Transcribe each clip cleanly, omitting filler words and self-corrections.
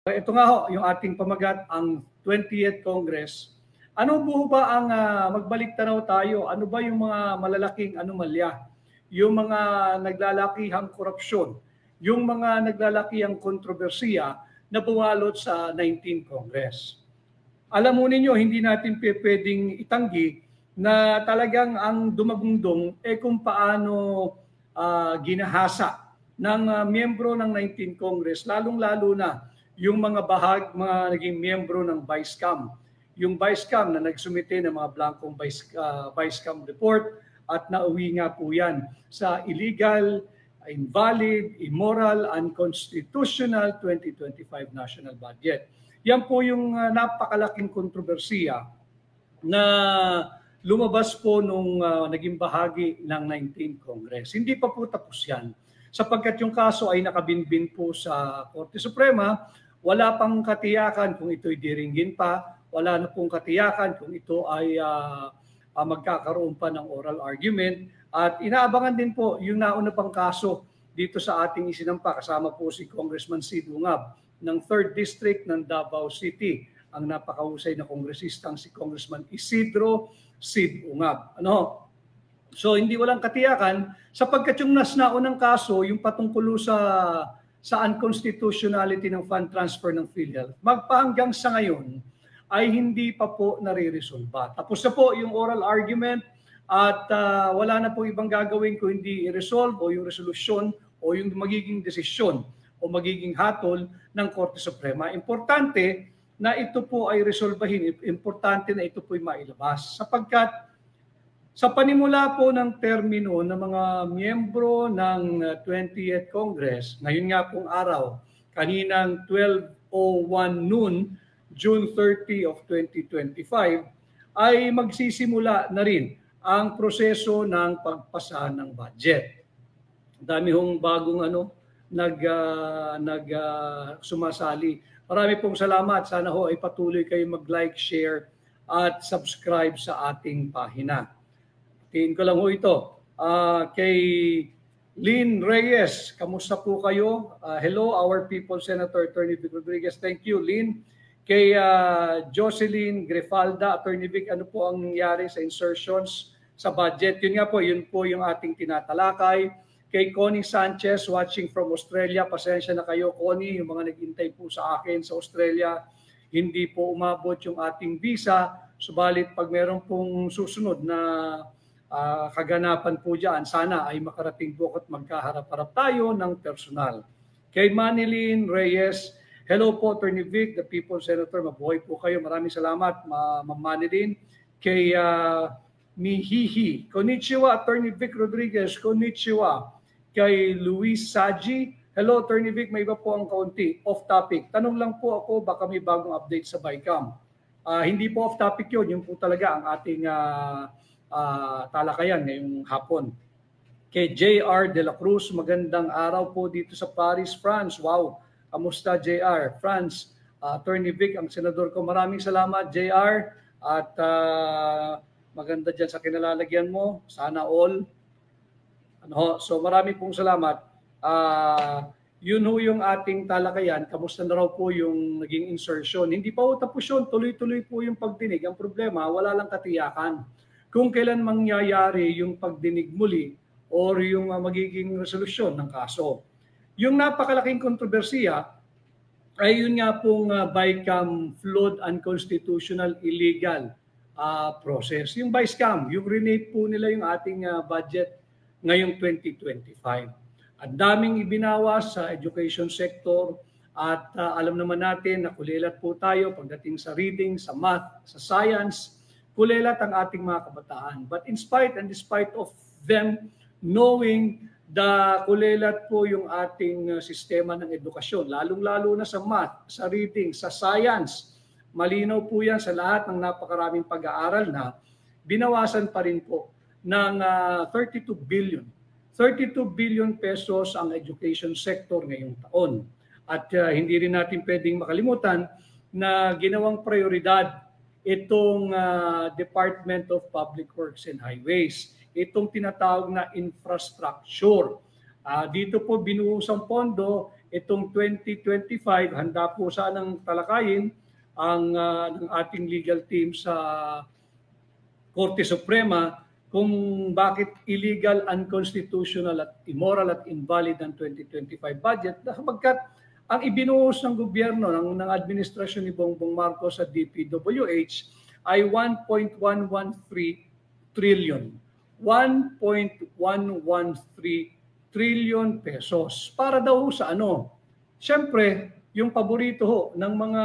Ito nga ho, yung ating pamagat, ang 20th Congress. Ano po ba ang magbalik tanaw tayo? Ano ba yung mga malalaking anomalya? Yung mga naglalakihang korupsyon? Yung mga naglalakihang kontrobersiya na bumalot sa 19th Congress? Alam mo ninyo, hindi natin pwedeng itanggi na talagang ang dumagundong kung paano ginahasa ng miyembro ng 19th Congress, lalong-lalo na yung mga mga naging miyembro ng Vice-Cam. Yung Vice-Cam na nagsumite ng mga blankong Vice-Cam report at nauwi nga po yan sa illegal, invalid, immoral, unconstitutional 2025 national budget. Yan po yung napakalaking kontrobersiya na lumabas po nung naging bahagi ng 19th Congress. Hindi pa po tapos yan, sapagkat yung kaso ay nakabinbin po sa Korte Suprema. Wala pang katiyakan kung ito'y diringgin pa, wala na pong katiyakan kung ito ay magkakaroon pa ng oral argument, at inaabangan din po yung nauna pang kaso dito sa ating isinampa, kasama po si Congressman Sid Ungab ng 3rd District ng Davao City, ang napakahusay na kongresistang si Congressman Isidro Sid Ungab. So hindi walang katiyakan, sapagkat yung naunang kaso, yung patungkulo sa unconstitutionality ng fund transfer ng PhilHealth, magpahanggang sa ngayon ay hindi pa po nare-resolba. Tapos na po yung oral argument at wala na po ibang gagawin kung hindi i-resolve o yung resolusyon o yung magiging desisyon o magiging hatol ng Korte Suprema. Importante na ito po ay resolbahin, importante na ito po ay mailabas, sapagkat sa panimula po ng termino ng mga miyembro ng 20th Congress, ngayon nga pong araw, kaninang 12:01 noon, June 30 of 2025, ay magsisimula na rin ang proseso ng pagpasa ng budget. Dami hong bagong sumasali. Marami pong salamat. Sana ho ay patuloy kayo mag-like, share at subscribe sa ating pahina. Tingin ko lang ho ito. Kay Lynn Reyes, kamusta po kayo? Hello, our people, Senator Attorney Vic Rodriguez. Thank you, Lynn. Kay Jocelyn Grefalda, Attorney Vic, ano po ang nangyari sa insertions sa budget? Yun nga po, yun po yung ating tinatalakay. Kay Connie Sanchez, watching from Australia, pasensya na kayo, Connie, yung mga naghintay po sa akin sa Australia, hindi po umabot yung ating visa. Subalit pag meron pong susunod na kaganapan po dyan, sana ay makarating po at magkaharap-harap tayo ng personal. Kay Manilyn Reyes, hello po, Attorney Vic, the People Senator, mabuhay po kayo. Maraming salamat, Ma'am Manilyn. Kay Mihihi, konnichiwa, Attorney Vic Rodriguez, konnichiwa. Kay Luis Saji, hello, Attorney Vic, may iba po ang kaunti, off topic. Tanong lang po ako, baka may bagong update sa BICAM. Hindi po off topic yun, yun po talaga ang ating talakayan ngayong hapon. Kay JR De La Cruz, magandang araw po dito sa Paris, France. Wow, kamusta JR? France, Attorney Vic, ang senador ko. Maraming salamat JR, at maganda dyan sa kinalalagyan mo. Sana all. So marami pong salamat. Yun ho yung ating talakayan. Kamusta na raw po yung naging insertion? Hindi pa ho tapos yun. Tuloy-tuloy po yung pagdinig. Ang problema, wala lang katiyakan kung kailan mangyayari yung pagdinig muli or yung magiging resolusyon ng kaso. Yung napakalaking kontrobersiya ay yun nga pong BICAM flawed, unconstitutional, illegal process. Yung Vice-Cam, yung renate po nila yung ating budget ngayong 2025. Ang daming ibinawas sa education sector at alam naman natin na kulilat po tayo pagdating sa reading, sa math, sa science, kulilat ang ating mga kabataan. But in spite and despite of them knowing na kulilat po yung ating sistema ng edukasyon, lalong-lalo na sa math, sa reading, sa science, malinaw po yan sa lahat ng napakaraming pag-aaral na binawasan pa rin po ng 32 billion pesos ang education sector ngayong taon. At hindi rin natin pwedeng makalimutan na ginawang prioridad itong Department of Public Works and Highways, itong tinatawag na infrastructure. Dito po binuhos ang pondo itong 2025, handa po sanang talakayin ng ating legal team sa Korte Suprema kung bakit illegal, unconstitutional at immoral at invalid ang 2025 budget, sapagkat ang ibinuhos ng gobyerno ng administrasyon ni Bongbong Marcos sa DPWH ay 1.113 trillion. 1.113 trillion pesos. Para daw sa ano? Siyempre, yung paborito ho ng mga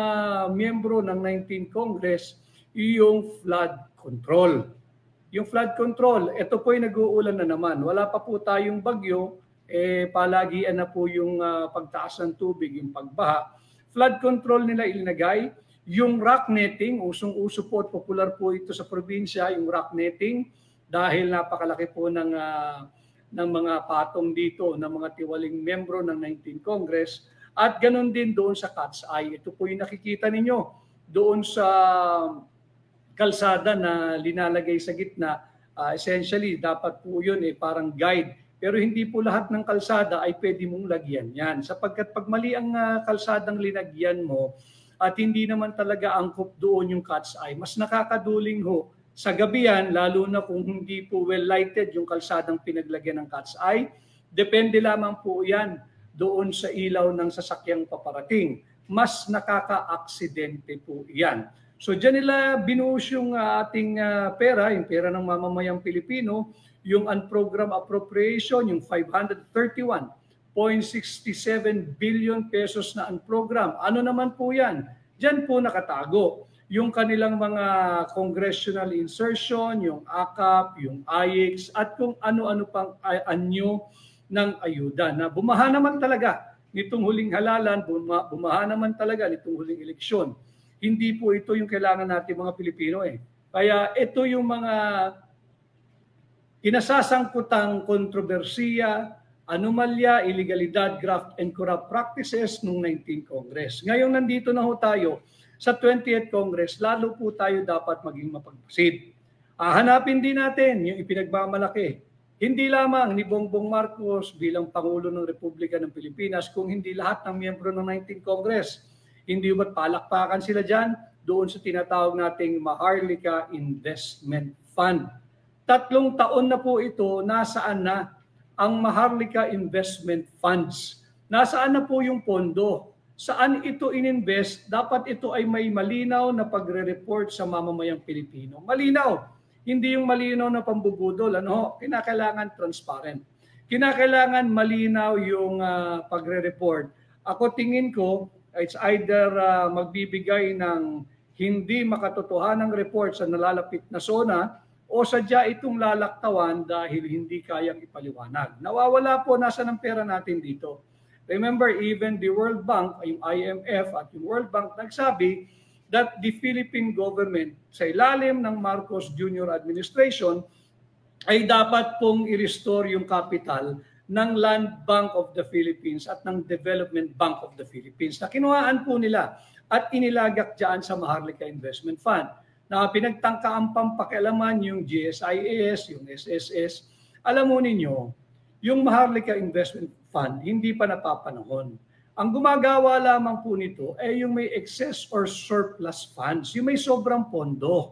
miyembro ng 19th Congress, yung flood control. Yung flood control, ito po ay nag-uulan na naman. Wala pa po tayong bagyo, palagian na po yung pagtaas ng tubig, yung pagbaha. Flood control nila ilinagay. Yung rock netting, usong-uso po at popular po ito sa probinsya, yung rock netting, dahil napakalaki po ng mga patong dito ng mga tiwaling miyembro ng 19th Congress. At ganun din doon sa Cat's Eye. Ito po yung nakikita ninyo doon sa kalsada na linalagay sa gitna. Essentially, dapat po yun parang guide. Pero hindi po lahat ng kalsada ay pwede mong lagyan yan. Sapagkat pag mali ang kalsadang linagyan mo at hindi naman talaga angkop doon yung Cat's Eye, mas nakakaduling ho sa gabi yan, lalo na kung hindi po well lighted yung kalsadang pinaglagyan ng Cat's Eye. Depende lamang po yan doon sa ilaw ng sasakyang paparating. Mas nakaka-aksidente po yan. So dyan nila binuhos yung ating pera, yung pera ng mamamayang Pilipino, yung unprogrammed appropriation, yung 531.67 billion pesos na unprogrammed. Ano naman po yan? Dyan po nakatago yung kanilang mga congressional insertion, yung AKAP, yung AIX, at kung ano-ano pang anyo ng ayuda na bumaha naman talaga nitong huling halalan, bumaha naman talaga nitong huling eleksyon. Hindi po ito yung kailangan natin mga Pilipino Kaya ito yung mga kinasasangkutang kontrobersiya, anomalya, iligalidad, graft, and corrupt practices noong 19th Congress. Ngayon nandito na ho tayo sa 20th Congress, lalo po tayo dapat maging mapagpasid. Hanapin din natin yung ipinagmamalaki. Hindi lamang ni Bongbong Marcos bilang Pangulo ng Republika ng Pilipinas, kung hindi lahat ng miyembro ng 19th Congress. Hindi ba't palakpakan sila dyan doon sa tinatawag nating Maharlika Investment Fund. 3 taon na po ito, nasaan na ang Maharlika Investment Funds? Nasaan na po yung pondo? Saan ito ininvest? Dapat ito ay may malinaw na pagre-report sa mamamayang Pilipino. Malinaw. Hindi yung malinaw na pambubudol. Kinakailangan transparent. Kinakailangan malinaw yung pagre-report. Ako tingin ko, it's either magbibigay ng hindi makatotohanang report sa nalalapit na zona o sadya itong lalaktawan dahil hindi kayang ipaliwanag. Nawawala po, nasa ng pera natin dito. Remember, even the World Bank, yung IMF at yung World Bank nagsabi that the Philippine government sa ilalim ng Marcos Jr. administration ay dapat pong i-restore yung capital ng Land Bank of the Philippines at ng Development Bank of the Philippines na kinuhaan po nila at inilagak dyan sa Maharlika Investment Fund na pinagtangkaan pampakialaman yung GSIS, yung SSS. Alam mo ninyo, yung Maharlika Investment Fund hindi pa napapanahon. Ang gumagawa lamang po nito ay yung may excess or surplus funds, yung may sobrang pondo.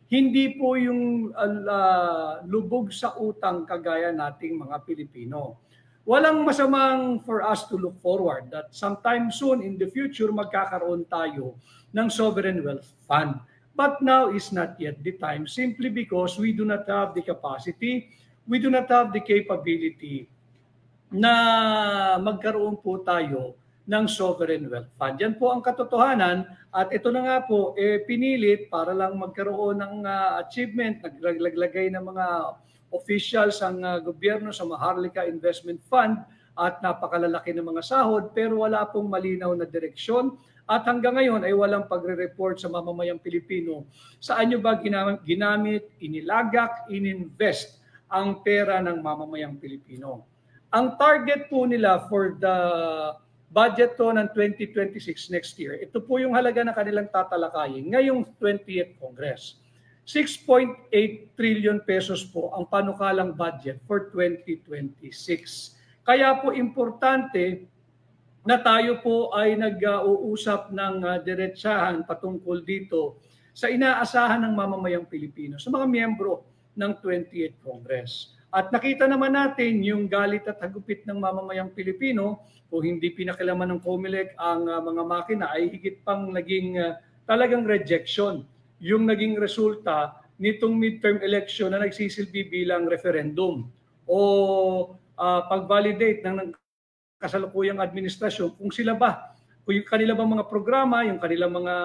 Hindi po yung lubog sa utang kagaya nating mga Pilipino. Walang masamang for us to look forward that sometime soon in the future magkakaroon tayo ng sovereign wealth fund. But now is not yet the time simply because we do not have the capacity, we do not have the capability na magkaroon po tayo ng sovereign wealth fund. Yan po ang katotohanan at ito na nga po pinilit para lang magkaroon ng achievement, naglaglagay ng mga officials ang gobyerno sa Maharlika Investment Fund at napakalalaki ng mga sahod pero wala pong malinaw na direksyon at hanggang ngayon ay walang pagre-report sa mamamayang Pilipino. Saan nyo ba ginamit, inilagak, ininvest ang pera ng mamamayang Pilipino? Ang target po nila for the budget to ng 2026 next year, ito po yung halaga na kanilang tatalakayin ngayong 20th Congress. 6.8 trillion pesos po ang panukalang budget for 2026. Kaya po importante na tayo po ay nag-uusap ng diretsahan patungkol dito sa inaasahan ng mamamayang Pilipino, sa mga miyembro ng 28th Congress. At nakita naman natin yung galit at hagupit ng mamamayang Pilipino kung hindi pinakilaman ng COMELEC ang mga makina ay higit pang naging talagang rejection yung naging resulta nitong midterm election na nagsisilbi bilang referendum o pag-validate ng kasalukuyang administrasyon kung sila ba, kung yung kanila bang mga programa, yung kanilang mga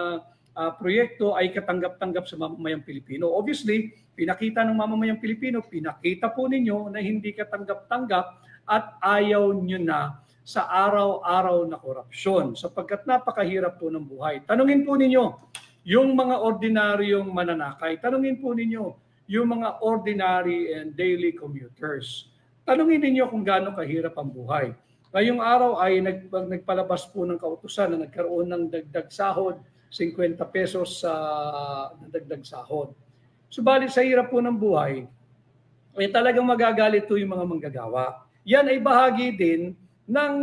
proyekto ay katanggap-tanggap sa mamamayang Pilipino. Obviously, pinakita ng mamamayang Pilipino, pinakita po ninyo na hindi katanggap-tanggap at ayaw nyo na sa araw-araw na korupsyon sapagkat napakahirap po ng buhay. Tanungin po ninyo yung mga ordinaryong mananakay. Tanungin po ninyo yung mga ordinary and daily commuters. Tanungin ninyo kung gaano kahirap ang buhay. Ngayong araw ay nagpalabas po ng kautusan na nagkaroon ng dagdag sahod, 50 pesos sa dagdag sahod. Subalit sa hirap po ng buhay, ay talagang magagalit po yung mga manggagawa. Yan ay bahagi din ng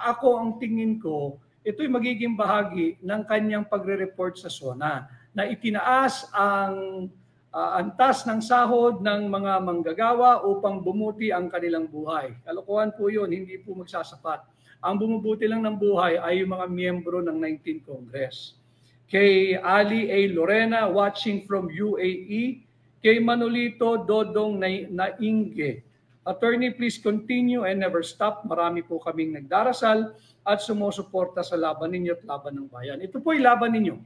ako ang tingin ko, ito'y magiging bahagi ng kanyang pagre-report sa SONA na itinaas ang antas ng sahod ng mga manggagawa upang bumuti ang kanilang buhay. Kalokohan po yun, hindi po magsasapat. Ang bumubuti lang ng buhay ay yung mga miyembro ng 19th Congress. Kay Ali A. Lorena watching from UAE, kay Manolito Dodong Nainge. Attorney, please continue and never stop. Marami po kaming nagdarasal at sumusuporta sa laban ninyo at laban ng bayan. Ito po ay laban ninyo.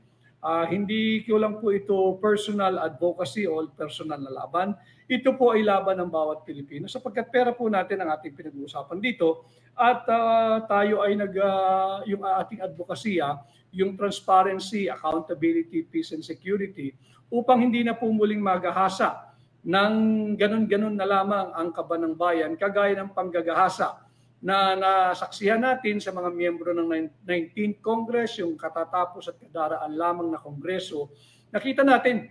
Hindi ko lang po ito personal advocacy o personal na laban. Ito po ay laban ng bawat Pilipino sapagkat pera po natin ang ating pinag-uusapan dito at tayo ay yung ating advokasya, yung transparency, accountability, peace and security upang hindi na po muling magahasa ng ganun-ganun na lamang ang kaban ng bayan kagaya ng panggagahasa na nasaksihan natin sa mga miyembro ng 19th Congress, yung katatapos at kadaraan lamang na kongreso. Nakita natin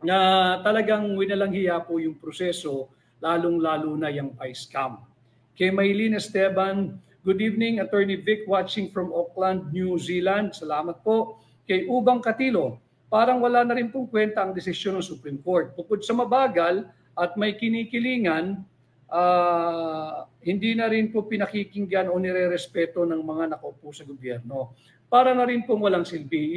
na talagang winalang hiya po yung proseso, lalong-lalo na yung PAI-scam. Kay Maylene Esteban, good evening, Attorney Vic watching from Auckland, New Zealand. Salamat po. Kay Ubang Katilo, parang wala na rin pong kwenta ang desisyon ng Supreme Court. Bukod sa mabagal at may kinikilingan, hindi na rin po pinakikinggan o nire-respeto ng mga nakaupo sa gobyerno. Para na rin pong walang silbi.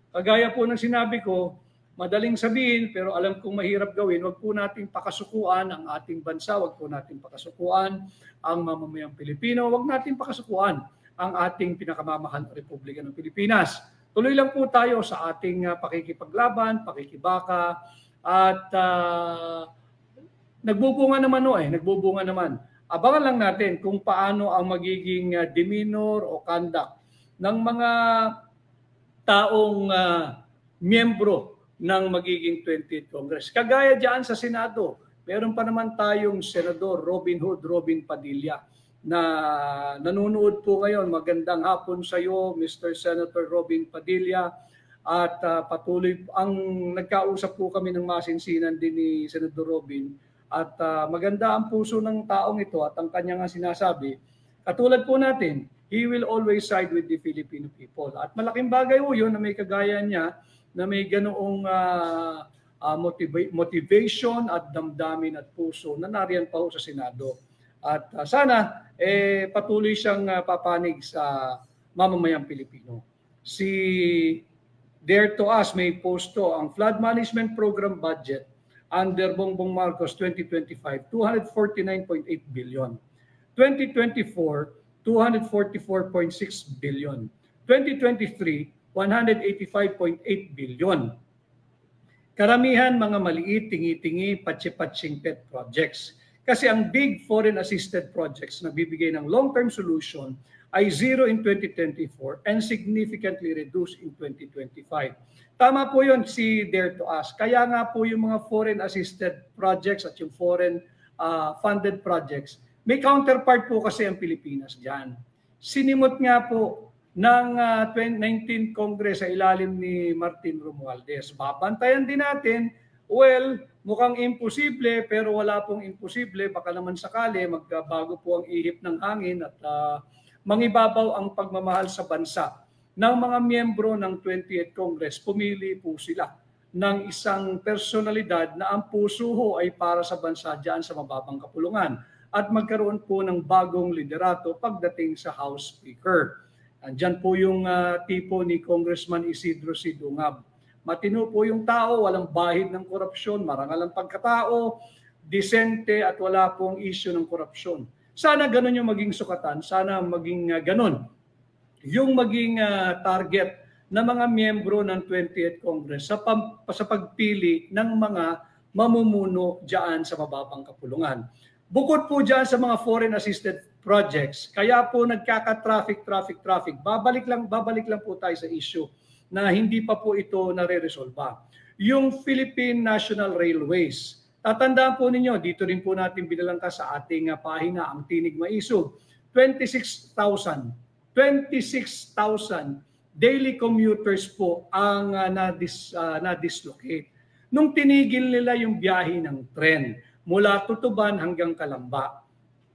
Kagaya po ng sinabi ko, madaling sabihin pero alam kong mahirap gawin, wag po nating pakasukuan ang ating bansa, wag po nating pakasukuan ang mamamayang Pilipino, wag nating pakasukuan ang ating pinakamamahal na Republika ng Pilipinas. Tuloy lang po tayo sa ating pakikipaglaban, pakikibaka at nagbubunga naman. Abangan lang natin kung paano ang magiging demeanor o conduct ng mga taong miyembro ng magiging 20th Congress. Kagaya diyan sa Senado, meron pa naman tayong Senador Robin Padilla na nanonood po ngayon. Magandang hapon sa iyo, Mr. Senator Robin Padilla. At patuloy ang nagkausap po kami ng masinsinan din ni Senador Robin. At maganda ang puso ng taong ito at ang kanyang sinasabi. Katulad po natin, he will always side with the Filipino people. At malaking bagay po yun na may kagaya niya, na may ganoong motivation at damdamin at puso na nariyan pa ho sa Senado. At sana patuloy siyang papanig sa mamamayang Pilipino. Si Dare to Us may posto ang flood management program budget under Bongbong Marcos 2025, 249.8 billion. 2024, 244.6 billion. 2023, 185.8 billion. Karamihan mga maliit, tingi-tingi, patsi-patsing pet projects. Kasi ang big foreign assisted projects na bibigay ng long-term solution ay zero in 2024 and significantly reduced in 2025. Tama po yun si Dare to Us. Kaya nga po yung mga foreign assisted projects at yung foreign funded projects, may counterpart po kasi ang Pilipinas dyan. Sinimot nga po ng 19th Congress sa ilalim ni Martin Romualdez. Babantayan din natin, well, mukhang imposible pero wala pong imposible. Baka naman sakali magbago po ang ihip ng hangin at mangibabaw ang pagmamahal sa bansa ng mga miyembro ng 20th Congress, pumili po sila ng isang personalidad na ang puso ho ay para sa bansa diyan sa mababang kapulungan at magkaroon po ng bagong liderato pagdating sa House Speaker. Andyan po yung tipo ni Congressman Isidro C. Dungab. Matino po yung tao, walang bahid ng korupsyon, marangal ang pagkatao, disente at wala pong issue ng korupsyon. Sana ganun yung maging sukatan, sana maging ganun yung maging target ng mga miyembro ng 20th Congress sa pagpili ng mga mamumuno diyan sa mababang kapulungan. Bukod po diyan sa mga foreign assisted projects, kaya po nagkaka-traffic. Babalik lang po tayo sa issue na hindi pa po ito nare-resolba. Yung Philippine National Railways, tatandaan po ninyo, dito rin po natin binalangka sa ating pahina, ang Tinig Maisog, 26,000 daily commuters po ang na-dislocate. Nung tinigil nila yung biyahe ng tren mula Tutuban hanggang Calamba,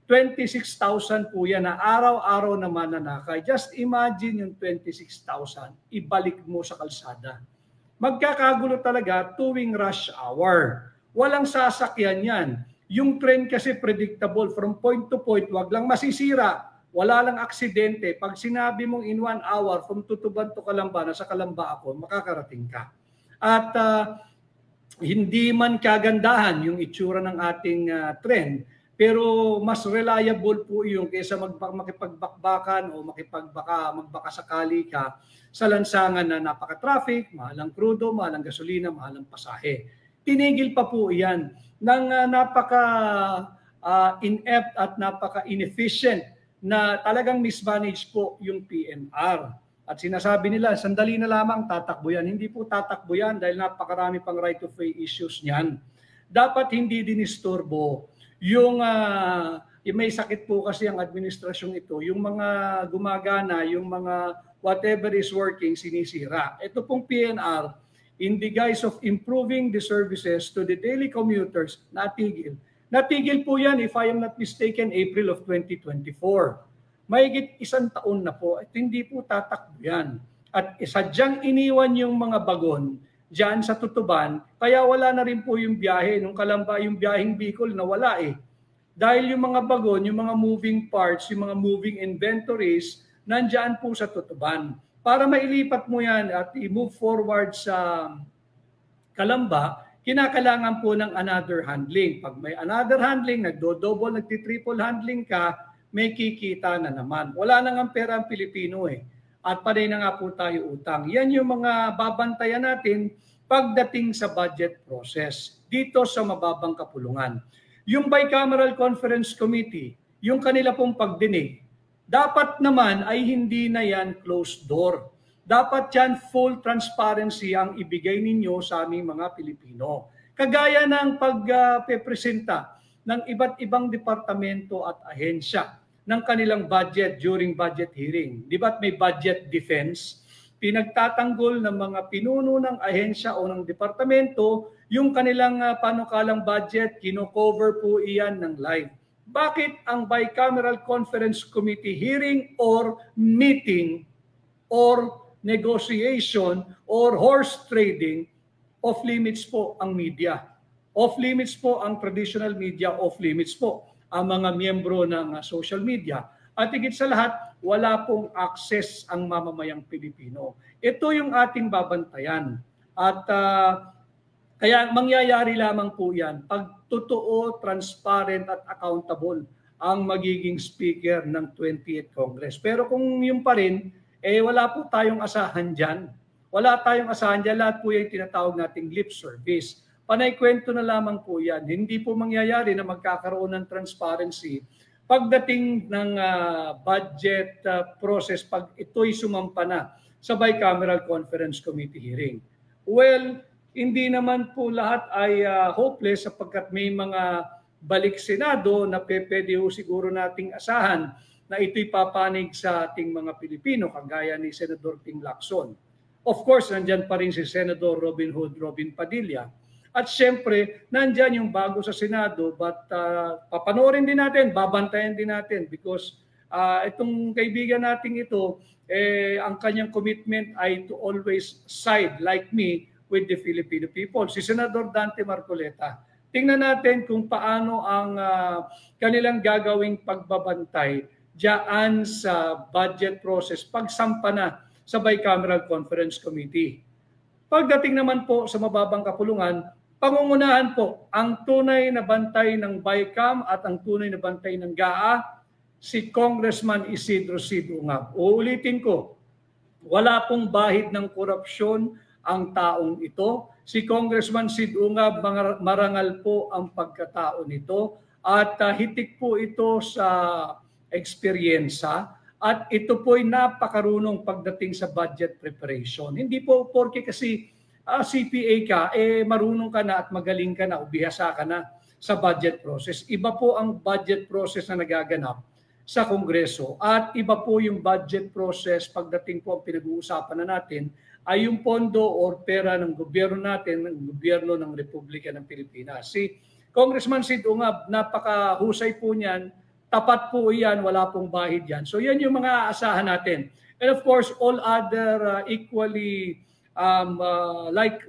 26,000 po yan na araw-araw na mananakay. Just imagine yung 26,000, ibalik mo sa kalsada. Magkakagulo talaga tuwing rush hour. Walang sasakyan yan. Yung tren kasi predictable from point to point, wag lang masisira, wala lang aksidente. Pag sinabi mong in 1 hour from Tutuban to Calamba, nasa Calamba ako, makakarating ka. At hindi man kagandahan yung itsura ng ating tren, pero mas reliable po yung kaysa makipagbakbakan o magbaka sakali ka sa lansangan na napaka-traffic, mahal ang krudo, mahal ang gasolina, mahal ang pasahe. Tinigil pa po yan ng napaka-inept at napaka-inefficient na talagang mismanage po yung PNR. At sinasabi nila, sandali na lamang tatakbo yan. Hindi po tatakbo yan dahil napakarami pang right of way issues niyan. Dapat hindi dinisturbo yung may sakit po kasi ang administrasyong ito, yung mga gumagana, yung mga whatever is working, sinisira. Ito pong PNR, in the guise of improving the services to the daily commuters, natigil. Natigil po yan, if I am not mistaken, April of 2024. Mahigit 1 taon na po at hindi po tatakbo yan. At sadyang iniwan yung mga bagon diyan sa Tutuban, kaya wala na rin po yung biyahe. Nung Calamba, yung biyaheng Bicol na wala eh. Dahil yung mga bagon, yung mga moving parts, yung mga moving inventories, nandyan po sa Tutuban. Para mailipat mo yan at i-move forward sa Calamba, kinakailangan po ng another handling. Pag may another handling, nagdo-double, nagti-triple handling ka, may kikita na naman. Wala nang ang pera ang Pilipino eh. At panay na nga po tayo utang. Yan yung mga babantayan natin pagdating sa budget process dito sa mababang kapulungan. Yung Bicameral Conference Committee, yung kanila pong pagdinig, dapat naman ay hindi na yan closed door. Dapat yan full transparency ang ibigay ninyo sa aming mga Pilipino. Kagaya ng pagpepresenta ng iba't ibang departamento at ahensya ng kanilang budget during budget hearing. Di ba't may budget defense? Pinagtatanggol ng mga pinuno ng ahensya o ng departamento yung kanilang panukalang budget, kino-cover po iyan ng live. Bakit ang Bicameral Conference Committee hearing or meeting or negotiation or horse trading, off limits po ang media? Off limits po ang traditional media, off limits po ang mga miyembro ng social media. At higit sa lahat, wala pong access ang mamamayang Pilipino. Ito yung ating babantayan. At kaya mangyayari lamang po yan pag totoo, transparent at accountable ang magiging speaker ng 20th Congress. Pero kung yun pa rin, wala po tayong asahan dyan. Wala tayong asahan dyan. Lahat po yung tinatawag nating lip service. Panay kwento na lamang po yan. Hindi po mangyayari na magkakaroon ng transparency pagdating ng budget process pag ito'y sumampa na sa Bicameral Conference Committee hearing. Well, hindi naman po lahat ay hopeless sapagkat may mga balik Senado na pwede siguro nating asahan na ito'y papanig sa ating mga Pilipino kagaya ni Senador Ping Lacson. Of course, nandyan pa rin si Senador Robin Padilla. At syempre, nandyan yung bago sa Senado, but papanoorin din natin, babantayan din natin because Itong kaibigan nating ito, ang kanyang commitment ay to always side, like me, with the Filipino people. Si Senador Dante Marcoleta, tingnan natin kung paano ang kanilang gagawing pagbabantay diyan sa budget process pagsampa na sa Bicameral Conference Committee. Pagdating naman po sa mababang kapulungan, pangungunahan po ang tunay na bantay ng BICAM at ang tunay na bantay ng GAA, si Congressman Isidro Cid Ungab. Uulitin ko, wala pong bahid ng korupsyon ang taong ito. Si Congressman Cid Ungab, marangal po ang pagkatao nito at hitik po ito sa eksperyensa at ito po'y napakarunong pagdating sa budget preparation. Hindi po porke kasi CPA ka, marunong ka na at magaling ka na o bihasa ka na sa budget process. Iba po ang budget process na nagaganap sa Kongreso at iba po yung budget process pagdating po ang pinag-uusapan na natin ay yung pondo o pera ng gobyerno natin, ng gobyerno ng Republika ng Pilipinas. Si Congressman Cid Ungab, napakahusay po niyan, tapat po yan, wala pong bahid yan. So yan yung mga aasahan natin. And of course, all other equally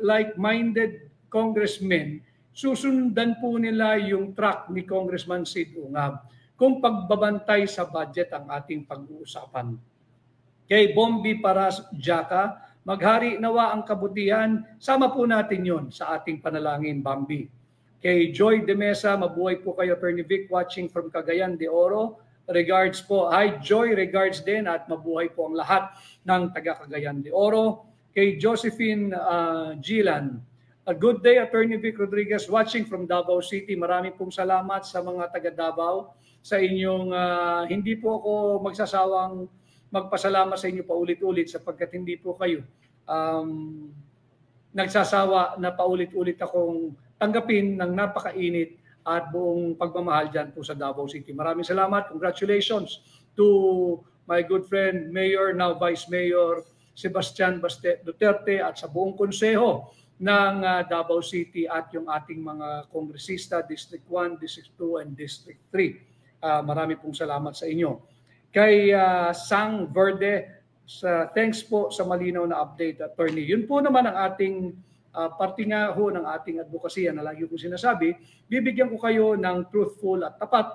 like-minded congressmen, susundan po nila yung track ni Congressman Cid Ungab kung pagbabantay sa budget ang ating pag-uusapan. Kay Bombi Paras Jaka, maghari nawa ang kabutihan, sama po natin yon sa ating panalangin, Bambi. Kay Joy de Mesa, mabuhay po kayo, Attorney Vic, watching from Cagayan de Oro. Regards po. Hi Joy, regards din at mabuhay po ang lahat ng taga Cagayan de Oro. Kay Josephine Gilan, a good day, Attorney Vic Rodriguez, watching from Davao City. Maraming pong salamat sa mga taga Davao sa inyong hindi po ako magsasawang magpasalamat sa inyo paulit-ulit sapagkat hindi po kayo nagsasawa na paulit-ulit akong tanggapin ng napakainit at buong pagmamahal dyan po sa Davao City. Maraming salamat. Congratulations to my good friend, Mayor, now Vice Mayor Sebastian Duterte at sa buong konseho ng Davao City at yung ating mga kongresista, District 1, District 2, and District 3. Marami pong salamat sa inyo. Kay Sang Verde, thanks po sa malinaw na update, Attorney. Yun po naman ang ating parte nga ho ng ating advokasya na lagi kong sinasabi, bibigyan ko kayo ng truthful at tapat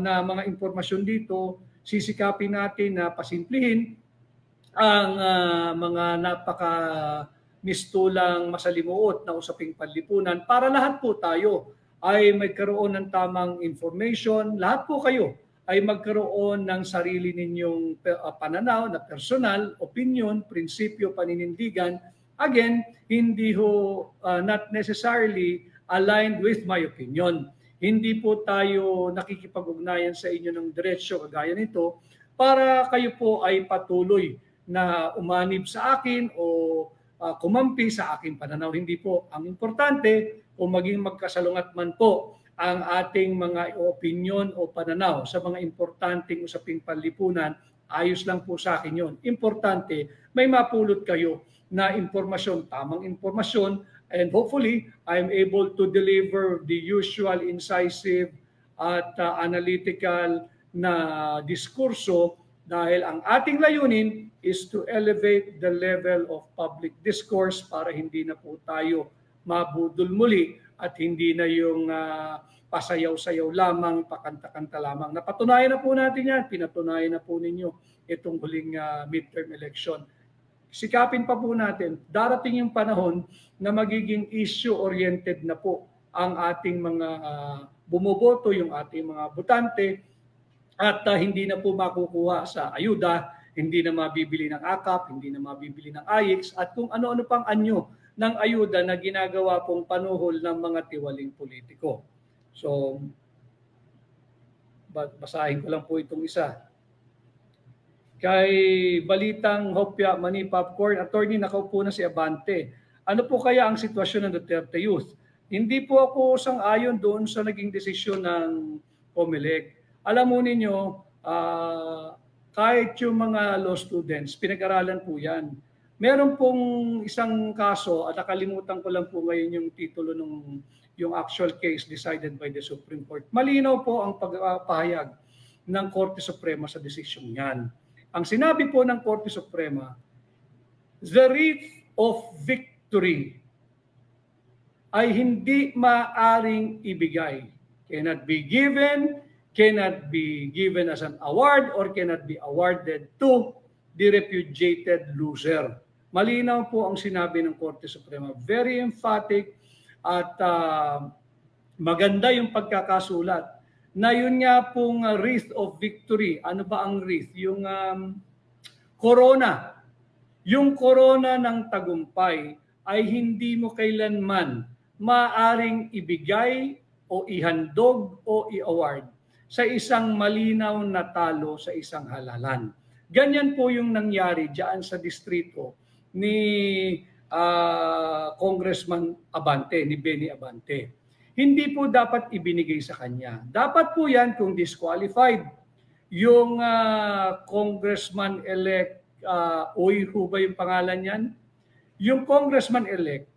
na mga impormasyon dito. Sisikapin natin na pasimplihin ang mga napaka-mistulang masalimuot na usaping panlipunan para lahat po tayo ay magkaroon ng tamang information. Lahat po kayo ay magkaroon ng sarili ninyong pananaw na personal, opinion, prinsipyo, paninindigan. Again, hindi ho not necessarily aligned with my opinion. Hindi po tayo nakikipag-ugnayan sa inyo ng diretsyo kagaya nito para kayo po ay patuloy na umanib sa akin o kumampi sa aking pananaw. Hindi po. Ang importante, kung maging magkasalungat man po ang ating mga opinion o pananaw sa mga importanteng usaping panlipunan, ayos lang po sa akin yun. Importante, may mapulot kayo na impormasyon, tamang impormasyon, and hopefully, I'm able to deliver the usual incisive at analytical na diskurso dahil ang ating layunin is to elevate the level of public discourse para hindi na po tayo mabudol muli at hindi na yung pasayaw-sayaw lamang, pakanta-kanta lamang. Napatunayan na po natin yan, pinatunayan na po ninyo itong huling midterm election. Sikapin pa po natin, darating yung panahon na magiging issue-oriented na po ang ating mga bumoboto, yung ating mga botante, at hindi na po makukuha sa ayuda, hindi na mabibili ng AKAP, hindi na mabibili ng AIX, at kung ano-ano pang anyo ng ayuda na ginagawa pong panuhol ng mga tiwaling politiko. So, basahin ko lang po itong isa. Kay Balitang Hopya Mani Popcorn, Attorney, nakaupo na si Abante. Ano po kaya ang sitwasyon ng Duterte Youth? Hindi po ako sang-ayon doon sa naging desisyon ng COMELEC. Alam mo ninyo, kahit yung mga law students, pinag-aralan po yan. Meron pong isang kaso, at nakalimutan ko lang po ngayon yung titulo ng yung actual case decided by the Supreme Court. Malinaw po ang pagpahayag ng Korte Suprema sa desisyong yan. Ang sinabi po ng Korte Suprema, the writ of victory ay hindi maaring ibigay. Cannot be given as an award, or cannot be awarded to the repudiated loser. Malinaw po ang sinabi ng Korte Suprema. Very emphatic at maganda yung pagkakasulat na yun nga pong wreath of victory. Ano ba ang wreath? Yung corona. Yung corona ng tagumpay ay hindi mo kailanman maaring ibigay o ihandog o i-award sa isang malinaw na talo sa isang halalan. Ganyan po yung nangyari diyan sa distrito ni Congressman Abante, ni Benny Abante. Hindi po dapat ibinigay sa kanya. Dapat po yan kung disqualified. Yung Congressman-elect, Uy, ho ba yung pangalan yan? Yung Congressman-elect,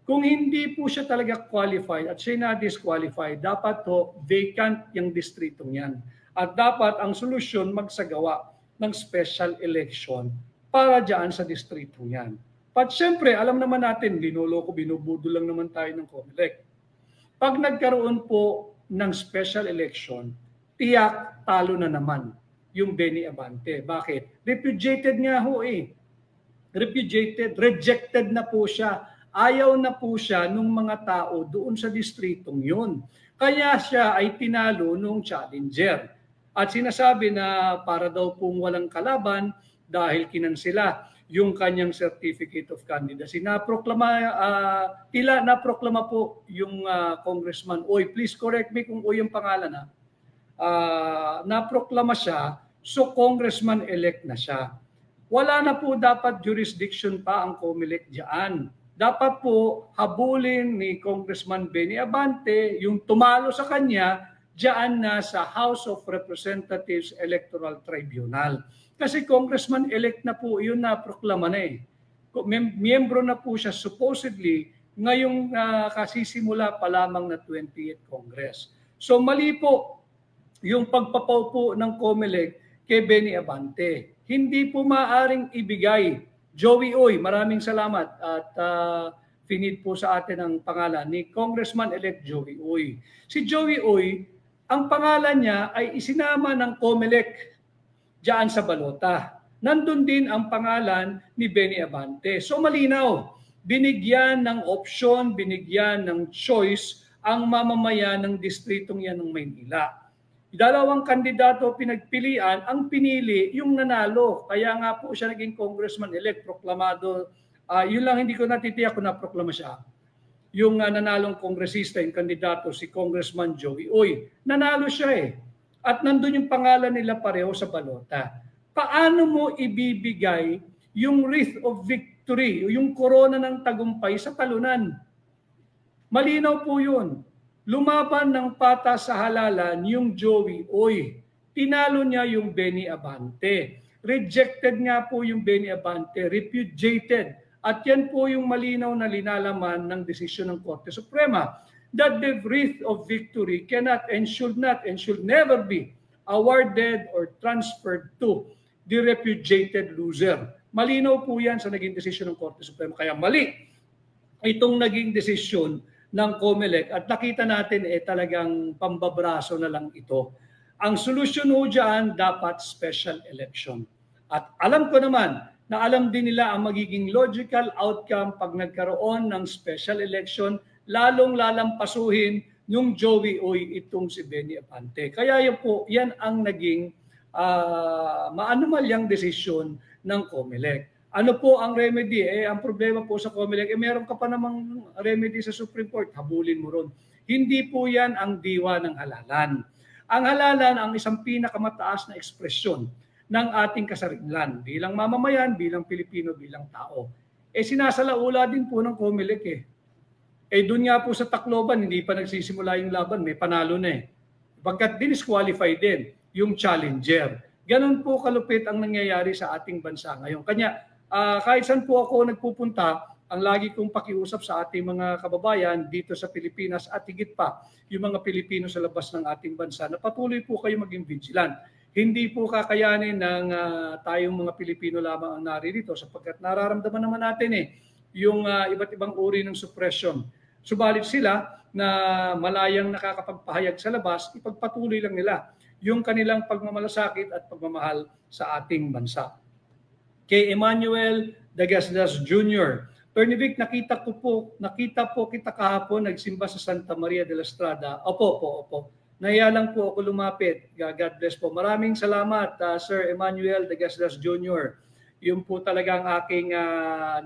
kung hindi po siya talaga qualified at siya na-disqualified, dapat po vacant yung distritong yan. At dapat ang solusyon magsagawa ng special election para dyan sa distritong yan. But syempre, alam naman natin, linuloko, binubudo lang naman tayo ng COMELEC. Pag nagkaroon po ng special election, tiyak talo na naman yung Benny Abante. Bakit? Repudiated nga ho eh. Repudiated, rejected na po siya. Ayaw na po siya nung mga tao doon sa distritong yun. Kaya siya ay tinalo nung challenger. At sinasabi na para daw pong walang kalaban dahil kinansela yung kanyang certificate of candidacy. Naproklama po yung congressman. Oy, please correct me kung Oy yung pangalan ha. Naproklama siya, so congressman-elect na siya. Wala na po dapat jurisdiction pa ang COMELEC diyan. Dapat po habulin ni Congressman Benny Abante yung tumalo sa kanya diyan na sa House of Representatives Electoral Tribunal. Kasi congressman-elect na po, yun na proklama na eh. Miyembro na po siya supposedly ngayong kasisimula pa lamang na 28th Congress. So mali po yung pagpapaupo ng COMELEC kay Benny Abante. Hindi po maaring ibigay. Joey Uy, maraming salamat at finid po sa atin ang pangalan ni Congressman-elect Joey Uy. Si Joey Uy, ang pangalan niya ay isinama ng COMELEC diyan sa balota. Nandun din ang pangalan ni Benny Abante. So malinaw, binigyan ng option, binigyan ng choice ang mamamayan ng distritong yan ng Maynila. Dalawang kandidato pinagpilian, ang pinili yung nanalo. Kaya nga po siya naging congressman-elect, proklamado. Yun lang hindi ko natitiyak kung naproklama siya. Yung nanalong kongresista, yung kandidato, si Congressman Joey Uy. Nanalo siya eh. At nandun yung pangalan nila pareho sa balota. Paano mo ibibigay yung wreath of victory, yung korona ng tagumpay sa talunan? Malinaw po yun. Lumaban ng patas sa halalan yung Joey Uy. Tinalo niya yung Benny Abante. Rejected nga po yung Benny Abante, repudiated. At yan po yung malinaw na linalaman ng desisyon ng Korte Suprema that the wreath of victory cannot and should never be awarded or transferred to the repudiated loser. Malinaw po yan sa naging desisyon ng Korte Suprema. Kaya mali itong naging desisyon ng COMELEC at nakita natin talagang pambabraso na lang ito. Ang solusyon ho dyan, dapat special election. At alam ko naman na alam din nila ang magiging logical outcome pag nagkaroon ng special election, lalong lalampasuhin yung Joey Uy itong si Benny Abante. Kaya yan ang naging maanumalyang desisyon ng COMELEC. Ano po ang remedy? Ang problema po sa COMELEC, meron ka pa namang remedy sa Supreme Court, habulin mo ron. Hindi po yan ang diwa ng halalan. Ang halalan ang isang pinakamataas na ekspresyon ng ating kasarinlan. Bilang mamamayan, bilang Pilipino, bilang tao. Sinasalaula din po ng COMELEC doon nga po sa Tacloban, hindi pa nagsisimula yung laban, may panalo na Pagkat dinisqualify din yung challenger. Ganon po kalupit ang nangyayari sa ating bansa ngayon. Kanya, kahit saan po ako nagpupunta, ang lagi kong pakiusap sa ating mga kababayan dito sa Pilipinas at higit pa yung mga Pilipino sa labas ng ating bansa na patuloy po kayo maging vigilant. Hindi po kakayanin ng tayong mga Pilipino lamang ang naririto sapagkat nararamdaman naman natin yung iba't ibang uri ng suppression. Subalit sila na malayang nakakapagpahayag sa labas, ipagpatuloy lang nila yung kanilang pagmamalasakit at pagmamahal sa ating bansa. Kay Emmanuel Dagasdas Jr. Attorney Vic, nakita po kita kahapon nagsimba sa Santa Maria de la Estrada. Opo. Nahiya lang po ako lumapit. God bless po. Maraming salamat, Sir Emmanuel Dagasdas Jr. Yun po talagang aking,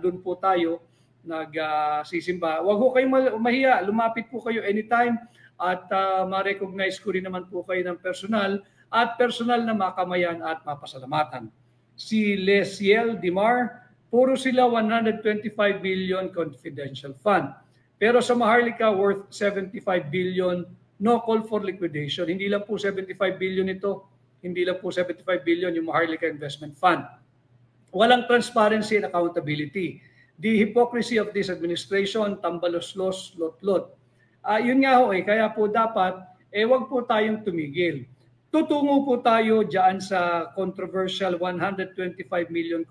doon po tayo nagsisimba. Huwag po kayong mahiya. Lumapit po kayo anytime at ma-recognize ko rin naman po kayo ng personal at personal na makamayan at mapasalamatan. Si Lesiel Dimar, puro sila 125 billion confidential fund. Pero sa Maharlika worth 75 billion, no call for liquidation. Hindi lang po 75 billion ito. Hindi lang po 75 billion yung Maharlika Investment Fund. Walang transparency and accountability. The hypocrisy of this administration, tambalos-los, lot-lot. Yun nga ho kaya po dapat, wag po tayong tumigil. Tutungo po tayo dyan sa controversial 125 million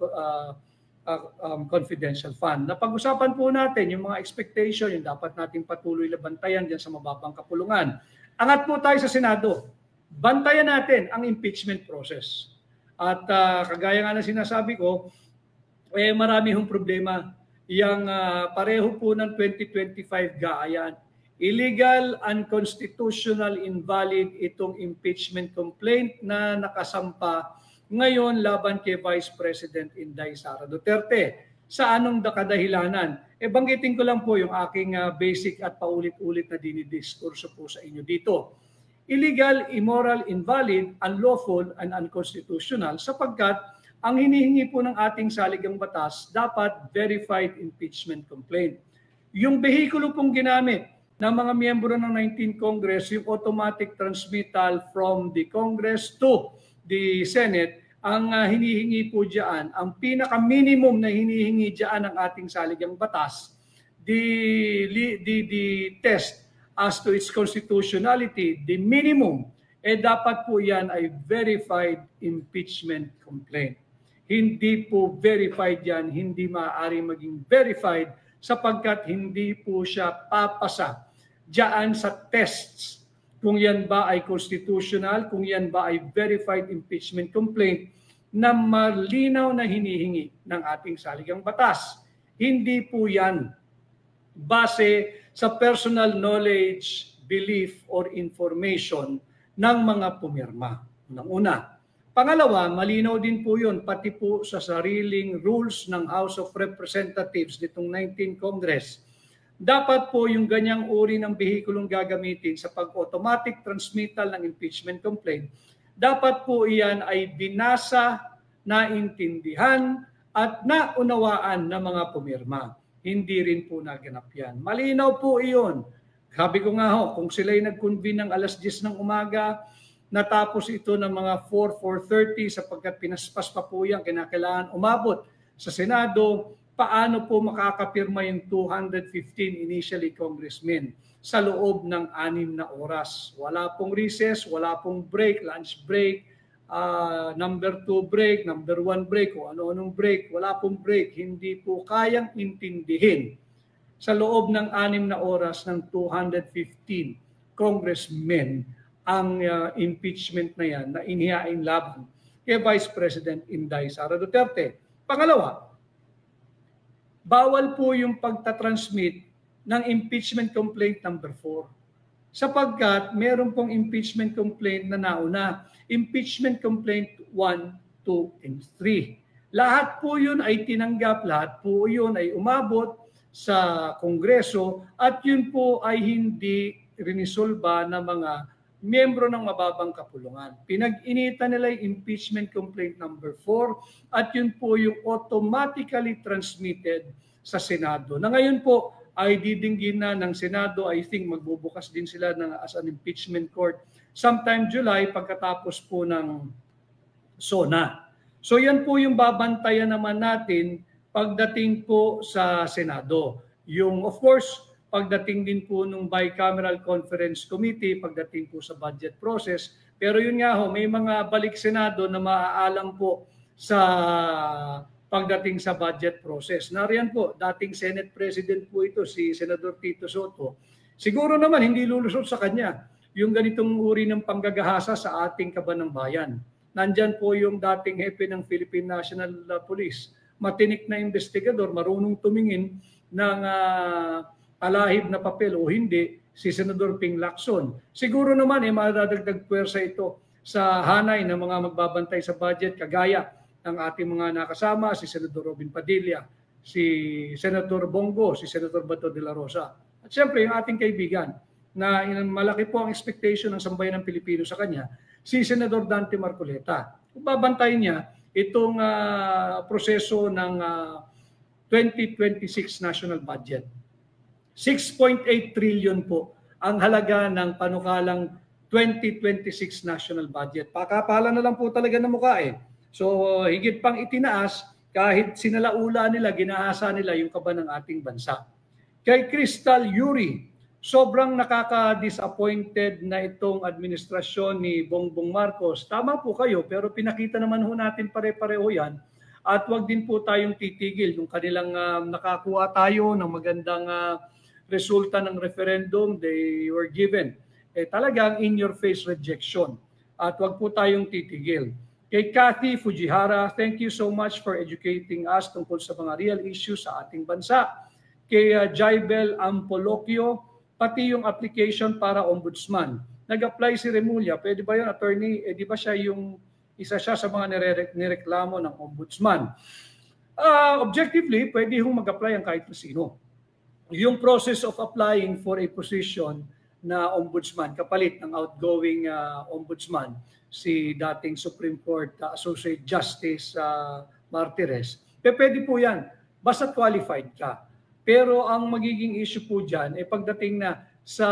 confidential fund. Napag-usapan po natin yung mga expectation, yung dapat nating patuloy na bantayan dyan sa mababang kapulungan. Angat po tayo sa Senado. Bantayan natin ang impeachment process. At kagaya nga na sinasabi ko, marami hong problema. Yang pareho po ng 2025 gaayan. Illegal, unconstitutional, invalid itong impeachment complaint na nakasampa ngayon laban kay Vice President Inday Sara Duterte. Sa anong kadahilanan? Banggitin ko lang po yung aking basic at paulit-ulit na dinidiskurso po sa inyo dito. Illegal, immoral, invalid, unlawful, and unconstitutional sapagkat ang hinihingi po ng ating saligang batas dapat verified impeachment complaint. Yung behikulo pong ginamit ng mga miyembro ng 19th Congress, yung automatic transmittal from the Congress to the Senate, ang hinihingi po dyan, ang pinaka-minimum na hinihingi dyan ng ating saligang batas, the test as to its constitutionality, the minimum, dapat po yan ay verified impeachment complaint. Hindi po verified yan, hindi maaari maging verified sapagkat hindi po siya papasa diyan sa tests kung yan ba ay constitutional, kung yan ba ay verified impeachment complaint na malinaw na hinihingi ng ating saligang batas. Hindi po yan base sa personal knowledge, belief, or information ng mga pumirma. Unang-una. Pangalawa, malinaw din po yun, pati po sa sariling rules ng House of Representatives nitong 19th Congress. Dapat po yung ganyang uri ng behikulong gagamitin sa pag-automatic transmittal ng impeachment complaint, dapat po iyan ay binasa, naintindihan, at naunawaan ng mga pumirma. Hindi rin po naganap yan. Malinaw po iyon. Sabi ko nga ho, kung sila'y nag-convene ng alas 10 ng umaga, natapos ito ng mga 4:30 sapagkat pinaspas pa po yan, kinakailangan umabot sa Senado, paano po makakapirma yung 215 initially congressmen sa loob ng 6 na oras. Wala pong recess, wala pong break, lunch break, number 2 break, number 1 break, o ano-anong break, wala pong break. Hindi po kayang intindihin sa loob ng 6 na oras ng 215 congressmen ang impeachment na yan na inihain laban kay Vice President Inday Sara Duterte. Pangalawa, bawal po yung pagtatransmit ng impeachment complaint number 4 sapagkat meron pong impeachment complaint na nauna, impeachment complaint 1, 2, and 3. Lahat po yun ay tinanggap, lahat po yun ay umabot sa Kongreso at yun po ay hindi rinisolba ng mga miyembro ng mababang kapulungan. Pinag-initan nila yung impeachment complaint number 4 at yun po yung automatically transmitted sa Senado. Na ngayon po ay didinggin na ng Senado. I think magbubukas din sila as an impeachment court sometime July pagkatapos po ng SONA. So yan po yung babantayan naman natin pagdating po sa Senado. Yung of course, pagdating din po ng Bicameral Conference Committee, pagdating po sa budget process. Pero yun nga ho, may mga balik Senado na maaalam po sa pagdating sa budget process. Nariyan po, dating Senate President po ito, si Senador Tito Soto. Siguro naman hindi lulusot sa kanya yung ganitong uri ng panggagahasa sa ating kaban ng bayan. Nandyan po yung dating hepe ng Philippine National Police, matinik na investigador, marunong tumingin ng alahib na papel o hindi, si Senador Ping Lacson. Siguro naman madadagdag puwersa ito sa hanay ng mga magbabantay sa budget, kagaya ng ating mga nakasama, si Senador Robin Padilla, si Senator Bongo, si Senator Bato de la Rosa. At siyempre, yung ating kaibigan, na malaki po ang expectation ng sambayan ng Pilipino sa kanya, si Senador Dante Marcoleta. Babantayin niya itong proseso ng 2026 national budget. 6.8 trillion po ang halaga ng panukalang 2026 national budget. Pakapala na lang po talaga ng mukha eh. So higit pang itinaas, kahit sinalaula nila, ginahasa nila yung kaban ng ating bansa. Kay Crystal Yuri, sobrang nakaka-disappointed na itong administrasyon ni Bongbong Marcos. Tama po kayo, pero pinakita naman ho natin pare-pareho yan. At wag din po tayong titigil nung kanilang nakakuha tayo ng magandang resulta ng referendum they were given. Talagang in-your-face rejection. At wag po tayong titigil. Kay Kathy Fujihara, thank you so much for educating us tungkol sa mga real issues sa ating bansa. Kay Jaibel Ampolokyo, pati yung application para ombudsman. Nag-apply si Remulla, pwede ba yun, attorney? Di ba siya yung isa siya sa mga nireklamo ng ombudsman? Objectively, pwede hong mag-apply ang kahit sino. Yung process of applying for a position na ombudsman, kapalit ng outgoing ombudsman, si dating Supreme Court Associate Justice Martires, pwede po yan, basta qualified ka. Pero ang magiging issue po dyan ay pagdating na sa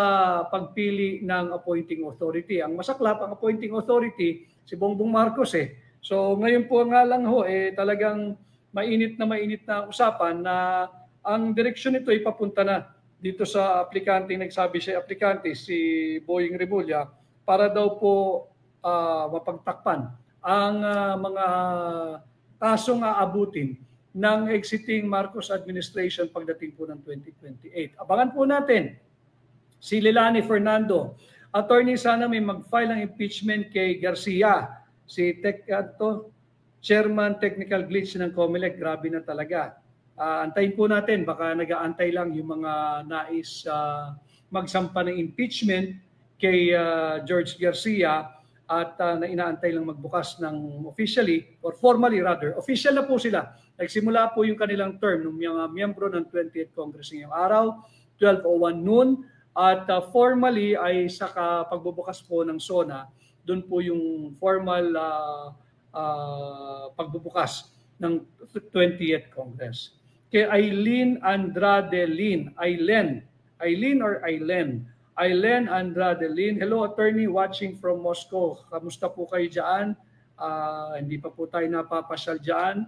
pagpili ng appointing authority. Ang masaklap, ang appointing authority, si Bongbong Marcos eh. So ngayon po nga lang ho, talagang mainit na usapan na ang direksyon nito ay papunta na dito sa aplikante, nagsabi siya aplikante, si Boying Remulla, para daw po mapagtakpan ang mga kasong aabutin ng exiting Marcos administration pagdating po ng 2028. Abangan po natin si Leilani Fernando. Attorney, sana may mag-file ng impeachment kay Garcia, si Chairman Technical Glitch ng COMELEC. Grabe na talaga. Antayin po natin, baka nag-aantay lang yung mga nais magsampa ng impeachment kay George Garcia at inaantay lang magbukas ng officially, or formally rather, official na po sila. Nagsimula po yung kanilang term ng mga miyembro ng 20th Congress ngayong araw, 12:01 noon, at formally ay sa pagbubukas po ng SONA, doon po yung formal pagbubukas ng 20th Congress. Kay Aileen Andrade Lin, Aileen Andrade Lin. Hello, attorney, watching from Moscow. Kamusta po kayo dyan? Hindi pa po tayo napapasyal dyan.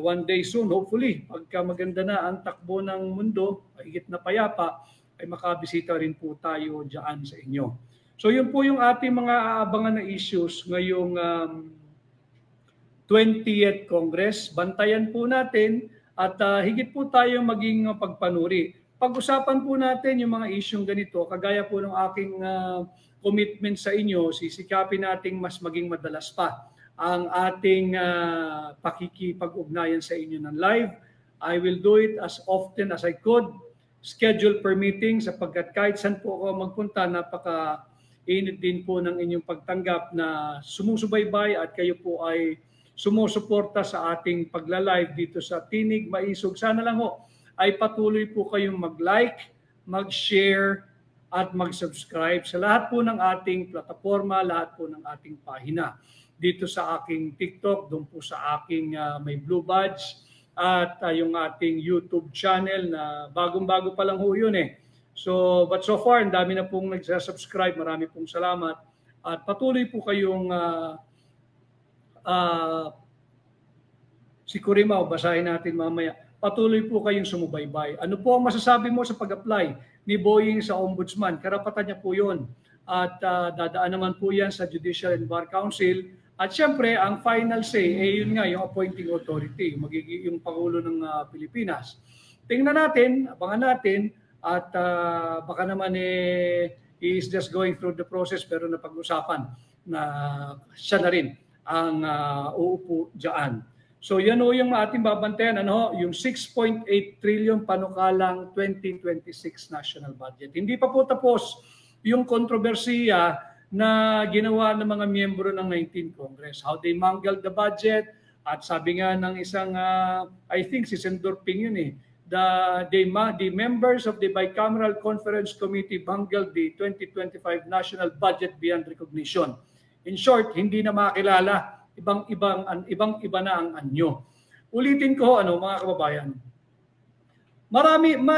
One day soon, hopefully, pagka maganda na ang takbo ng mundo, higit na payapa, ay makabisita rin po tayo dyan sa inyo. So yun po yung ating mga aabangan na issues ngayong 20th Congress. Bantayan po natin at higit po tayo maging pagpanuri. Pag-usapan po natin yung mga isyong ganito, kagaya po ng aking commitment sa inyo, sisikapin nating mas maging madalas pa ang ating pakikipag-ugnayan sa inyo ng live. I will do it as often as I could, schedule permitting, sapagkat kahit saan po ako magpunta, napaka-init din po ng inyong pagtanggap na sumusubaybay at kayo po ay sumusuporta sa ating pagla-live dito sa Tinig Maisog. Sana lang ho ay patuloy po kayong mag-like, mag-share, at mag-subscribe sa lahat po ng ating plataforma, lahat po ng ating pahina. Dito sa aking TikTok, doon po sa aking may blue badge, at yung ating YouTube channel na bagong-bago pa lang ho yun eh. So, but so far, ang dami na pong nagsasubscribe. Marami pong salamat. At patuloy po kayong si Curimaw, basahin natin mamaya. Patuloy po kayong sumubaybay. Ano po ang masasabi mo sa pag-apply ni Boying sa Ombudsman? Karapatan niya po yun. At dadaan naman po yan sa Judicial and Bar Council. At syempre, ang final say, yun nga, yung appointing authority, yung Pangulo ng Pilipinas. Tingnan natin, abangan natin, at baka naman he is just going through the process, pero napag-usapan na siya na rin ang uupo dyan. So yan o yung ating babantayan, yung 6.8 trillion panukalang 2026 national budget. Hindi pa po tapos yung kontrobersiya na ginawa ng mga miyembro ng 19th Congress. How they mangled the budget, at sabi nga ng isang, I think si Senator Ping yun the members of the Bicameral Conference Committee bungled the 2025 national budget beyond recognition. In short, hindi na makilala, ibang-iba na ang anyo. Ulitin ko, mga kababayan,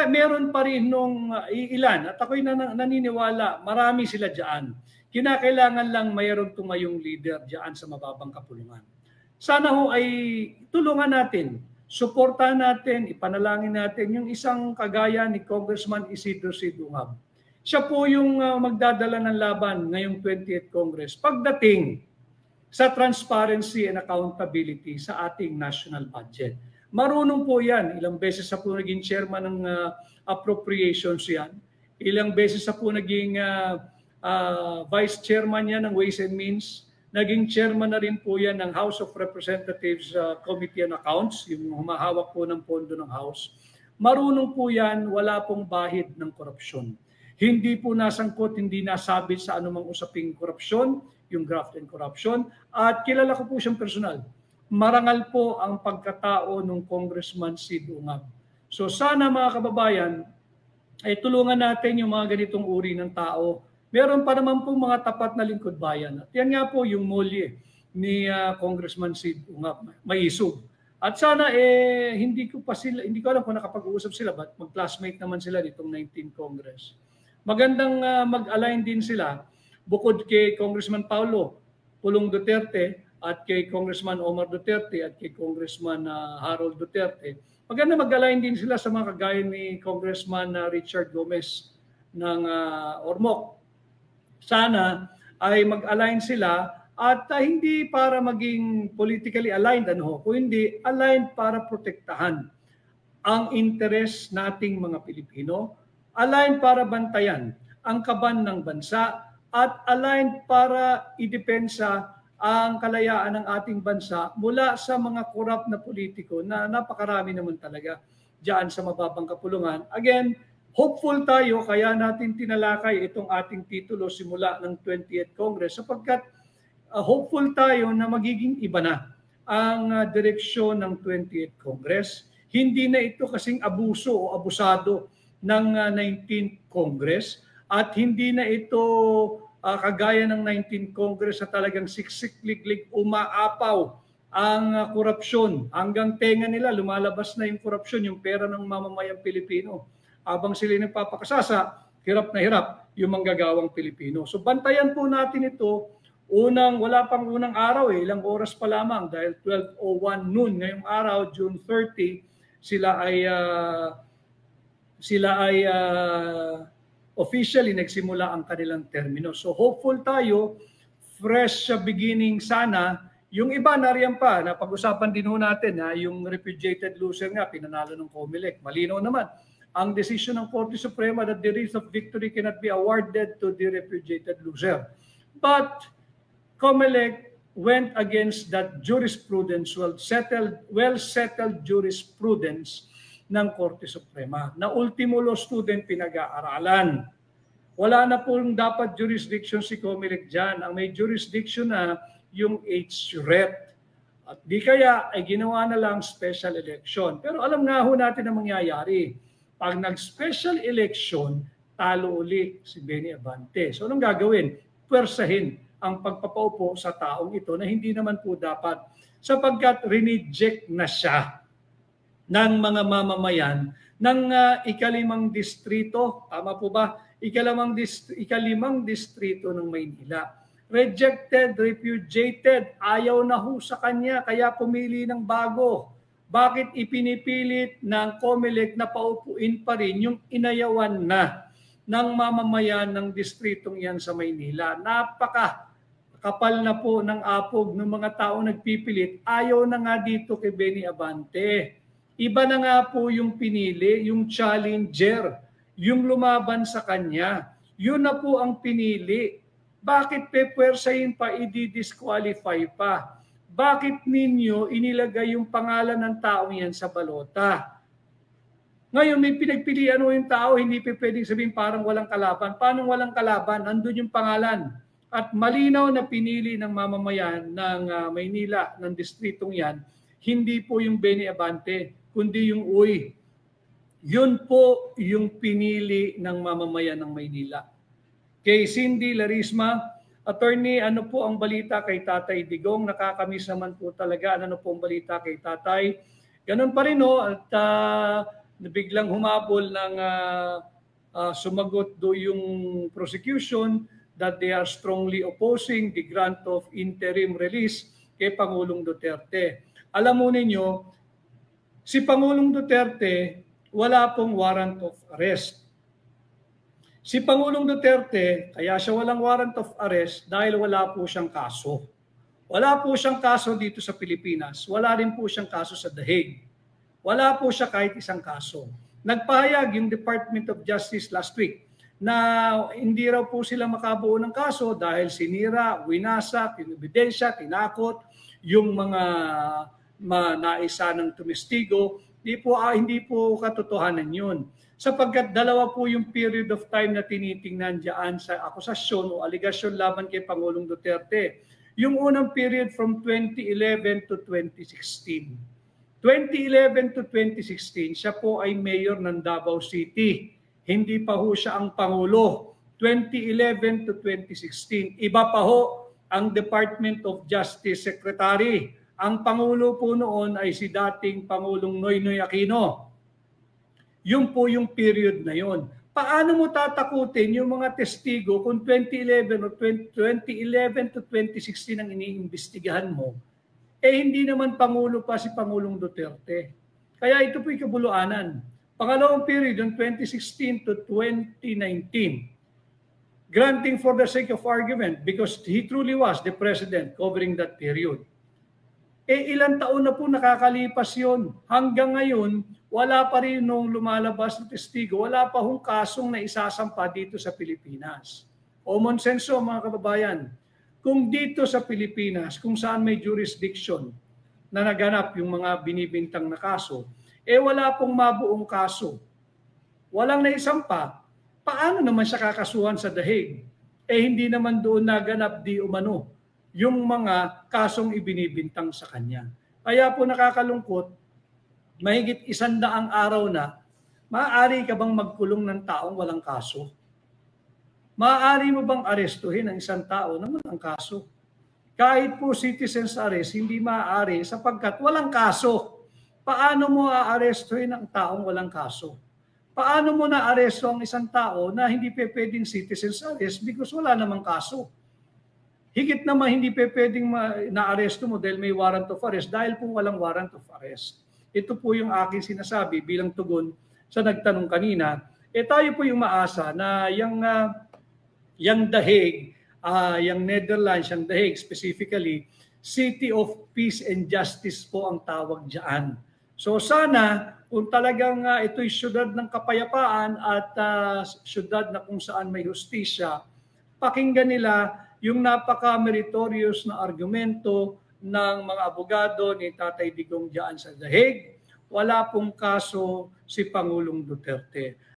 meron pa rin nung ilan, at ako'y naniniwala, marami sila dyan. Kinakailangan lang mayroon tumayong leader dyan sa mababang kapulungan. Sana ho ay tulungan natin, suportahan natin, ipanalangin natin yung isang kagaya ni Congressman Isidro C. Dungab. Siya po yung magdadala ng laban ngayong 20th Congress pagdating sa transparency and accountability sa ating national budget. Marunong po yan. Ilang beses na po naging chairman ng appropriations yan. Ilang beses na po naging vice chairman yan ng Ways and Means. Naging chairman na rin po yan ng House of Representatives Committee on Accounts, yung humahawak po ng pondo ng House. Marunong po yan, wala pong bahid ng korupsyon. Hindi po nasangkot, hindi nasabit sa anumang usaping korupsyon, yung graft and corruption, at kilala ko po siyang personal. Marangal po ang pagkatao ng Congressman si Dungab. So sana mga kababayan, ay tulungan natin yung mga ganitong uri ng tao. Meron pa naman po mga tapat na lingkod bayan. At yan nga po yung molye ni Congressman si Dungab, Maisog. At sana hindi ko alam kung nakapag-uusap sila, but mag-classmate naman sila nitong 19th Congress. Magandang mag-align din sila bukod kay Congressman Paulo Pulong Duterte at kay Congressman Omar Duterte at kay Congressman Harold Duterte. Maganda mag-align din sila sa mga kagaya ni Congressman Richard Gomez ng Ormoc. Sana ay mag-align sila at hindi para maging politically aligned, kundi aligned para protektahan ang interes nating mga Pilipino, aligned para bantayan ang kaban ng bansa, at aligned para idepensa ang kalayaan ng ating bansa mula sa mga korap na politiko na napakarami naman talaga diyan sa mababang kapulungan. Again, hopeful tayo, kaya natin tinalakay itong ating titulo simula ng 20th Congress sapagkat hopeful tayo na magiging iba na ang direksyon ng 20th Congress. Hindi na ito kasing abuso o abusado ng 19th Congress at hindi na ito kagaya ng 19th Congress na talagang siksik-liglig umaapaw ang korupsyon. Hanggang tenga nila, lumalabas na yung korupsyon, yung pera ng mamamayang Pilipino. Habang sila nagpapakasasa, hirap na hirap yung manggagawang Pilipino. So bantayan po natin ito. Wala pang unang araw, ilang oras pa lamang dahil 12:01 noon ngayong araw, June 30, sila ay officially nagsimula ang kanilang termino. So hopeful tayo, fresh beginning sana. Yung iba nariyan pa, napag-usapan din ho natin, yung repudiated loser nga, pinanalo ng COMELEC. Malinaw naman ang decision ng Korte Suprema that the wreath of victory cannot be awarded to the repudiated loser. But COMELEC went against that jurisprudence, well-settled jurisprudence ng Korte Suprema na ultimo law student pinag-aaralan. Wala na pong dapat jurisdiction si COMELEC dyan. Ang may jurisdiction na yung HRET. At di kaya ay ginawa na lang special election. Pero alam nga ho natin ang mangyayari. Pag nag-special election, talo uli si Benny Abante. So anong gagawin? Pwersahin ang pagpapaupo sa taong ito na hindi naman po dapat sapagkat rineject na siya ng mga mamamayan ng ikalimang distrito. Tama po ba? Ikalimang distrito ng Maynila. Rejected, repudiated, ayaw na ho sa kanya, kaya pumili ng bago. Bakit ipinipilit ng COMELEC na paupuin pa rin yung inayawan na ng mamamayan ng distritong yan sa Maynila? Kapal na po ng apog ng mga tao nagpipilit. Ayaw na nga dito kay Benny Abante. Iba na nga po yung pinili, yung challenger, yung lumaban sa kanya. Yun na po ang pinili. Bakit pepwersahin pa, i-disqualify pa? Bakit ninyo inilagay yung pangalan ng taong yan sa balota? Ngayon may pinagpilian mo yung tao, hindi pa pwedeng sabihin parang walang kalaban. Paano walang kalaban? Andun yung pangalan. At malinaw na pinili ng mamamayan ng Maynila, ng distritong yan, hindi po yung Benny Abante, kundi yung Uy. Yun po yung pinili ng mamamayan ng Maynila. Kay Cindy Larisma, Attorney, ano po ang balita kay Tatay Digong? Nakakamiss naman po talaga. Ano po ang balita kay Tatay? Ganun pa rin, no? At biglang humabol ng sumagot do yung prosecution that they are strongly opposing the grant of interim release kay Pangulong Duterte. Alam mo ninyo, si Pangulong Duterte, wala pong warrant of arrest. Si Pangulong Duterte, kaya siya walang warrant of arrest dahil wala po siyang kaso. Wala po siyang kaso dito sa Pilipinas. Wala rin po siyang kaso sa The Hague. Wala po siya kahit isang kaso. Nagpahayag yung Department of Justice last week na hindi raw po sila makabuo ng kaso dahil sinira, winasak, yung ebidensya, tinakot, yung mga naisa ng tumestigo. Hindi po katotohanan yun. Sapagkat dalawa po yung period of time na tinitingnan diyan sa akusasyon o aligasyon laban kay Pangulong Duterte. Yung unang period from 2011 to 2016. 2011 to 2016, siya po ay mayor ng Davao City. Hindi pa ho siya ang Pangulo. 2011 to 2016, iba pa ho ang Department of Justice Secretary. Ang Pangulo po noon ay si dating Pangulong Noynoy Aquino. Yun po yung period na yun. Paano mo tatakutin yung mga testigo kung 2011 o 2011 to 2016 ang iniimbestigahan mo? Hindi naman Pangulo pa si Pangulong Duterte. Kaya ito po yung kabuluanan. Pangalawang period, yung 2016 to 2019, granting for the sake of argument because he truly was the president covering that period. Ilang taon na po nakakalipas yun. Hanggang ngayon, wala pa rin nung lumalabas na testigo, wala pa hong kasong na isasampa dito sa Pilipinas. Common sense mga kababayan. Kung dito sa Pilipinas, kung saan may jurisdiction na naganap yung mga binibintang na kaso, wala pong mabuong kaso. Walang naisampa. Paano naman siya kakasuhan sa The Hague? Hindi naman doon naganap di umano yung mga kasong ibinibintang sa kanya. Kaya po nakakalungkot, mahigit 100 araw na, maaari ka bang magkulong ng taong walang kaso? Maaari mo bang arestuhin ang isang tao na walang kaso? Kahit po citizen's arrest, hindi maaari sapagkat walang kaso. Paano mo aarestuhin ang taong walang kaso? Paano mo na-aresto ang isang tao na hindi pwedeng citizen's arrest because wala namang kaso? Higit naman hindi pwedeng na-aresto mo dahil may warrant of arrest dahil po walang warrant of arrest. Ito po yung aking sinasabi bilang tugon sa nagtanong kanina. Tayo po yung maasa na yung The Hague, yung Netherlands, yung The Hague specifically, City of Peace and Justice po ang tawag dyan. So sana kung talagang ito'y syudad ng kapayapaan at syudad na kung saan may hustisya, pakinggan nila yung napaka-meritorious na argumento ng mga abogado ni Tatay Digong diyan sa The Hague. Wala pong kaso si Pangulong Duterte.